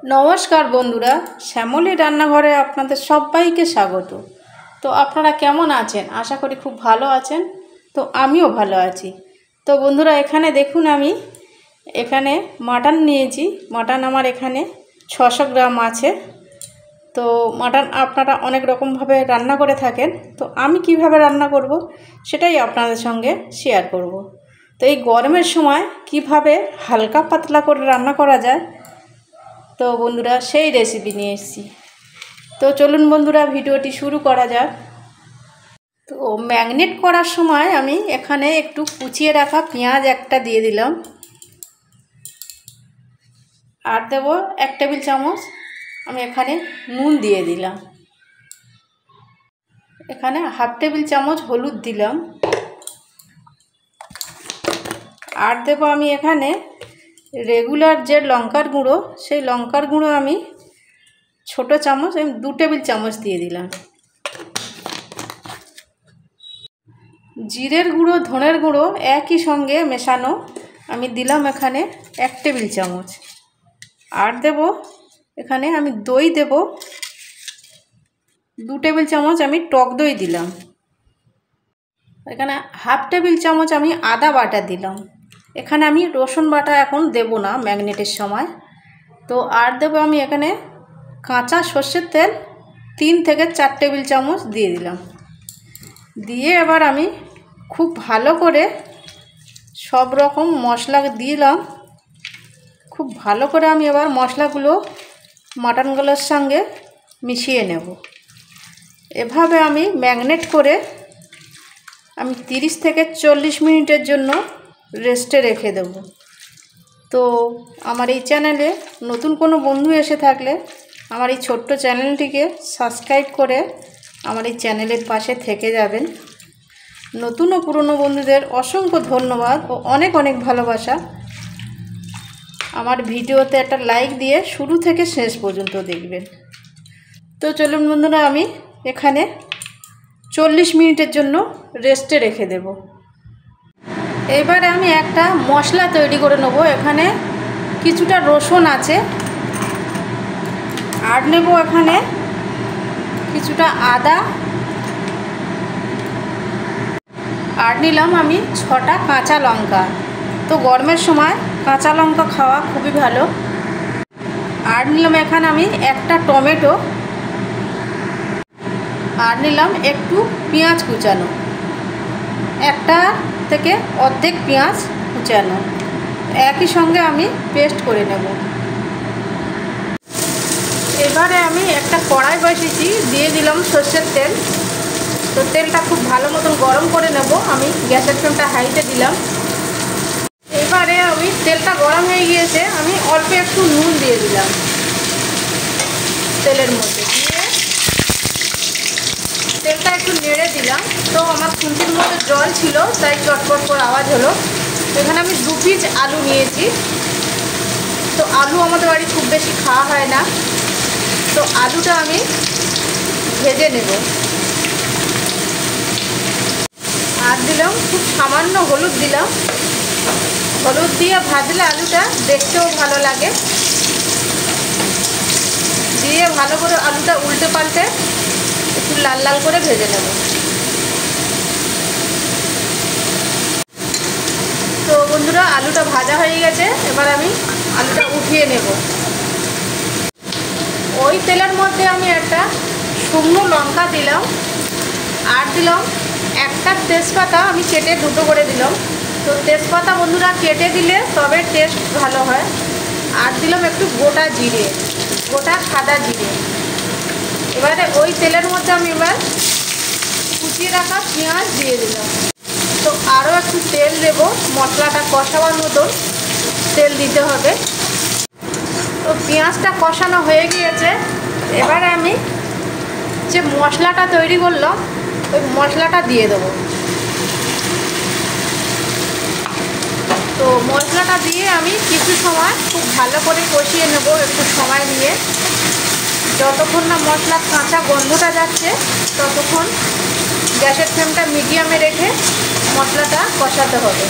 নমস্কার বন্ধুরা, শ্যামলী রান্নাঘরে আপনাদের সবাইকে স্বাগত। তো আপনারা কেমন আছেন? আশা করি খুব ভালো আছেন। তো আমিও ভালো আছি। তো বন্ধুরা, এখানে দেখুন, আমি এখানে মাটন নিয়েছি। মাটন আমার এখানে 600 গ্রাম আছে। তো মাটন আপনারা অনেক রকমভাবে রান্না করে থাকেন, তো আমি কিভাবে রান্না করব সেটাই আপনাদের সঙ্গে শেয়ার করব। তো এই গরমের সময় কিভাবে হালকা পাতলা করে রান্না করা যায়, তো বন্ধুরা সেই রেসিপি নিয়ে এসেছি। তো চলুন বন্ধুরা, ভিডিওটি শুরু করা যাক। তো ম্যাগনেট করার সময় আমি এখানে একটু কুচিয়ে রাখা পেঁয়াজ একটা দিয়ে দিলাম, আর দেব 1 টেবিল চামচ আমি এখানে নুন দিয়ে দিলাম, এখানে হাফ টেবিল চামচ হলুদ দিলাম, আর দেব আমি এখানে রেগুলার যে লঙ্কার গুঁড়ো, সেই লঙ্কার গুঁড়ো আমি ছোট চামচ, আমি 2 টেবিল চামচ দিয়ে দিলাম। জিরের গুঁড়ো, ধনের গুঁড়ো একই সঙ্গে মেশানো আমি দিলাম এখানে 1 টেবিল চামচ। আর দেব এখানে আমি দই দেব 2 টেবিল চামচ, আমি টক দই দিলাম। এখানে হাফ টেবিল চামচ আমি আদা বাটা দিলাম। এখানে আমি রসুন বাটা এখন দেব না ম্যাগনেটের সময়। তো আর দেব আমি এখানে কাঁচা সর্ষের তেল 3 থেকে 4 টেবিল চামচ দিয়ে দিলাম। দিয়ে এবার আমি খুব ভালো করে সব রকম মশলা দিলাম। খুব ভালো করে আমি এবার মশলাগুলো মাটনগুলোর সঙ্গে মিশিয়ে নেব। এভাবে আমি ম্যাগনেট করে আমি 30 থেকে 40 মিনিটের জন্য রেস্টে রেখে দেব। তো আমার এই চ্যানেলে নতুন কোনো বন্ধু এসে থাকলে আমার এই ছোট্ট চ্যানেলটিকে সাবস্ক্রাইব করে আমার এই চ্যানেলের পাশে থেকে যাবেন। নতুন ও পুরনো বন্ধুদের অসংখ্য ধন্যবাদ ও অনেক অনেক ভালোবাসা। আমার ভিডিওতে একটা লাইক দিয়ে শুরু থেকে শেষ পর্যন্ত দেখবেন। তো চলুন বন্ধুরা, আমি এখানে 40 মিনিটের জন্য রেস্টে রেখে দেব। এবারে আমি একটা মশলা তৈরি করে নেব। এখানে কিছুটা রসুন আছে, আর নেব এখানে কিছুটা আদা, আর নিলাম আমি 6টা কাঁচা লঙ্কা। তো গরমের সময় কাঁচা লঙ্কা খাওয়া খুবই ভালো। আর নিলাম এখানে আমি একটা টমেটো, আর নিলাম একটু পেঁয়াজ কুচানো, একটা থেকে অর্ধেক পেঁয়াজ কুচানো, একই সঙ্গে আমি পেস্ট করে নেব। এবারে আমি একটা কড়াই বসিয়েছি, দিয়ে দিলাম সর্ষের তেল। তো তেলটা খুব ভালো মতন গরম করে নেব। আমি গ্যাসের ফ্লেমটা হাইতে দিলাম। এবারে আমি তেলটা গরম হয়ে গিয়েছে, আমি অল্প একটু নুন দিয়ে দিলাম তেলের মধ্যে, দিয়ে তেলটা একটু নেড়ে দিলাম। তো আমার খুন্তির মধ্যে জল ছিল, তাই চটপট করে আওয়াজ হলো। এখানে আমি 2 পিস আলু নিয়েছি। তো আলু আমাদের বাড়ি খুব বেশি খাওয়া হয় না, তো আলুটা আমি ভেজে নেব। আর দিলাম খুব সামান্য হলুদ দিলাম। হলুদ দিয়ে ভাজলে আলুটা দেখতেও ভালো লাগে। দিয়ে ভালো করে আলুটা উল্টে পাল্টে একটু লাল লাল করে ভেজে নেব। তো বন্ধুরা, আলুটা ভাজা হয়ে গেছে। এবার আমি আলুটা উঠিয়ে নেব। ওই তেলের মধ্যে আমি একটা শুকনো লঙ্কা দিলাম, আর দিলাম একটা তেজপাতা, আমি কেটে 2টো করে দিলাম। তো তেজপাতা বন্ধুরা কেটে দিলে তবে টেস্ট ভালো হয়। আর দিলাম একটু গোটা জিরে, গোটা সাদা জিরে। এবারে ওই তেলের মধ্যে আমি এবার কুচিয়ে রাখা পেঁয়াজ দিয়ে দিলাম। তো আরও একটু তেল দেব, মশলাটা কষাবার মতন তেল দিতে হবে। তো পেঁয়াজটা কষানো হয়ে গিয়েছে। এবারে আমি যে মশলাটা তৈরি করলাম, ওই মশলাটা দিয়ে দেবো। তো মশলাটা দিয়ে আমি কিছু সময় খুব ভালো করে কষিয়ে নেব, একটু সময় নিয়ে। যতক্ষণ না মশলার কাঁচা গন্ধটা যাচ্ছে ততক্ষণ গ্যাসের ফ্লেমটা মিডিয়ামে রেখে মশলাটা কষাতে হবে।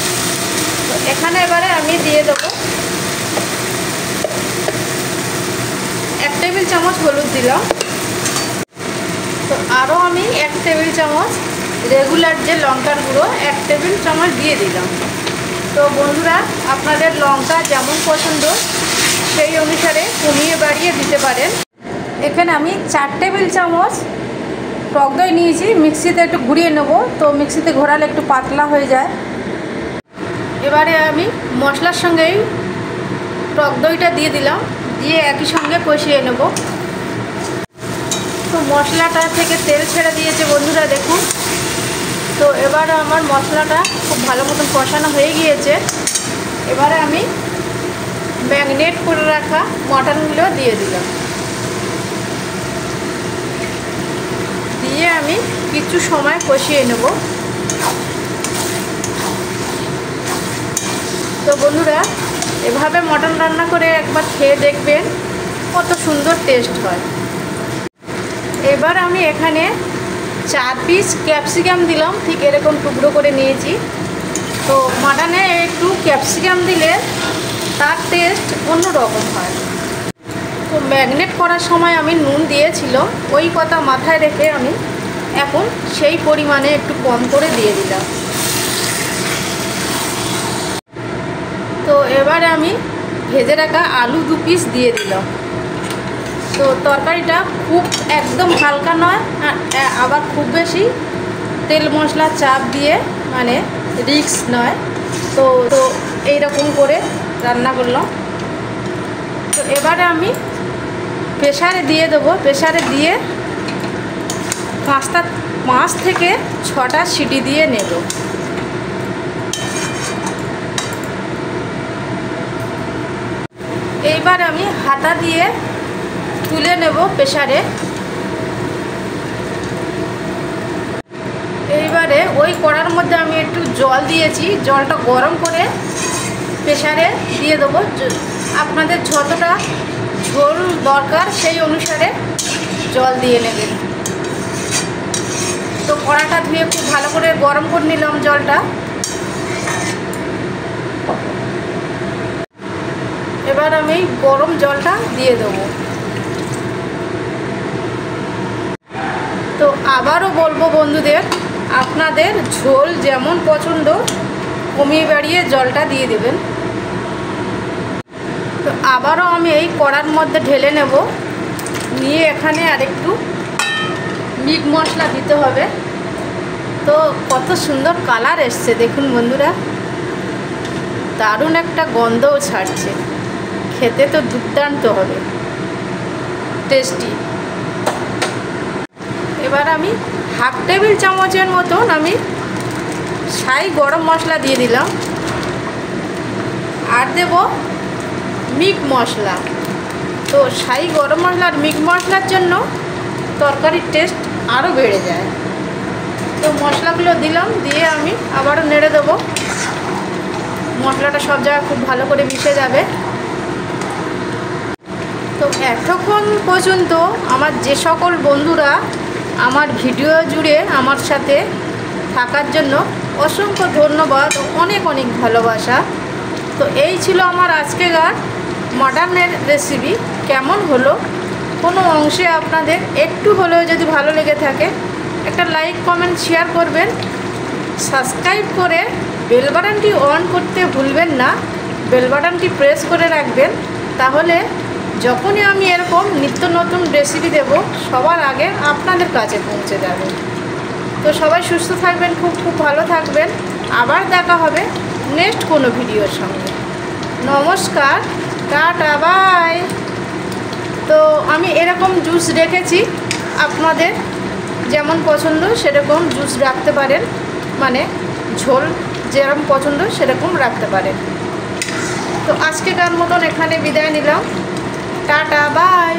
তো এখানে এবারে আমি দিয়ে দেবো টেবিল চামচ হলুদ দিলাম। তো আরও আমি 1 টেবিল চামচ রেগুলার যে লঙ্কার গুঁড়ো 1 টেবিল চামচ দিয়ে দিলাম। তো বন্ধুরা, আপনাদের লঙ্কা যেমন পছন্দ সেই অনুসারে কমিয়ে বাড়িয়ে দিতে পারেন। এখানে আমি 4 টেবিল চামচ টক দই নিয়েছি, মিক্সিতে একটু ঘুরিয়ে নেব। তো মিক্সিতে ঘোরালে একটু পাতলা হয়ে যায়। এবারে আমি মশলার সঙ্গেই টক দইটা দিয়ে দিলাম, দিয়ে একই সঙ্গে কষিয়ে নেব। তো মশলাটা থেকে তেল ছেড়ে দিয়েছে বন্ধুরা, দেখুন। তো এবারে আমার মশলাটা খুব ভালো মতন কষানো হয়ে গিয়েছে। এবারে আমি ম্যাগনেট করে রাখা মটনগুলো দিয়ে দিলাম, দিয়ে আমি কিছু সময় কষিয়ে নেব। তো বন্ধুরা, এভাবে মটন রান্না করে একবার খেয়ে দেখবেন, কত সুন্দর টেস্ট হয়। এবার আমি এখানে 4 পিস ক্যাপসিকাম দিলাম, ঠিক এরকম টুকরো করে নিয়েছি। তো মাটনে একটু ক্যাপসিকাম দিলে তার টেস্ট অন্য রকম হয়। তো ম্যাগনেট করার সময় আমি নুন দিয়েছিল, ওই কথা মাথায় রেখে আমি এখন সেই পরিমাণে একটু কম করে দিয়ে দিলাম। তো এবারে আমি ভেজে রাখা আলু 2 পিস দিয়ে দিলাম। তো তরকারিটা খুব একদম হালকা নয়, আবার খুব বেশি তেল মশলা চাপ দিয়ে মানে রিস্ক নয়। তো এইরকম করে রান্না করলাম। তো এবারে আমি প্রেসারে দিয়ে দেবো। প্রেসারে দিয়ে 5 থেকে 6টা সিটি দিয়ে নেব। এইবার আমি হাতা দিয়ে তুলে নেব প্রেসারে। এইবারে ওই কড়ার মধ্যে আমি একটু জল দিয়েছি, জলটা গরম করে প্রেসারে দিয়ে দেবো। আপনাদের যতটা ঝোল দরকার সেই অনুসারে জল দিয়ে নেবেন। তো কড়াটা ধুয়ে খুব ভালো করে গরম করে নিলাম জলটা। এবার আমি গরম জলটা দিয়ে দেবো। তো আবারও বলবো বন্ধুদের, আপনাদের ঝোল যেমন পছন্দ কমিয়ে বাড়িয়ে জলটা দিয়ে দেবেন। তো আবারও আমি এই কড়ার মধ্যে ঢেলে নেব, নিয়ে এখানে আরেকটু মিট মশলা দিতে হবে। তো কত সুন্দর কালার এসছে দেখুন বন্ধুরা, দারুণ একটা গন্ধও ছাড়ছে, খেতে তো দুর্দান্ত হবে, টেস্টি। এবার আমি 1/2 টেবিল চামচের মতন আমি ছাই গরম মশলা দিয়ে দিলাম, আর দেব মিট মশলা। তো ছাই গরম মশলার মিট মশলার জন্য তরকারির টেস্ট আরও বেড়ে যায়। তো মশলাগুলো দিলাম, দিয়ে আমি আবারও নেড়ে দেবো। মশলাটা সব জায়গায় খুব ভালো করে মিশে যাবে। তো এতক্ষণ পর্যন্ত আমার যে সকল বন্ধুরা আমার ভিডিও জুড়ে আমার সাথে থাকার জন্য অসংখ্য ধন্যবাদ, অনেক অনেক ভালোবাসা। তো এই ছিল আমার আজকেকার মটনের রেসিপি। কেমন হলো, কোনো অংশে আপনাদের একটু হলেও যদি ভালো লেগে থাকে একটা লাইক কমেন্ট শেয়ার করবেন, সাবস্ক্রাইব করে বেল বাটনটি অন করতে ভুলবেন না। বেল বাটনটি প্রেস করে রাখবেন, তাহলে যখনই আমি এরকম নিত্য নতুন রেসিপি দেব সবার আগে আপনাদের কাছে পৌঁছে যাবে। তো সবাই সুস্থ থাকবেন, খুব খুব ভালো থাকবেন। আবার দেখা হবে নেক্সট কোনো ভিডিওর সঙ্গে। নমস্কার, টাটা, বাই। তো আমি এরকম জুস রেখেছি, আপনাদের যেমন পছন্দ সেরকম জুস রাখতে পারেন, মানে ঝোল যেরকম পছন্দ সেরকম রাখতে পারেন। তো আজকেকার মতন এখানে বিদায় নিলাম, টাটা, বাই।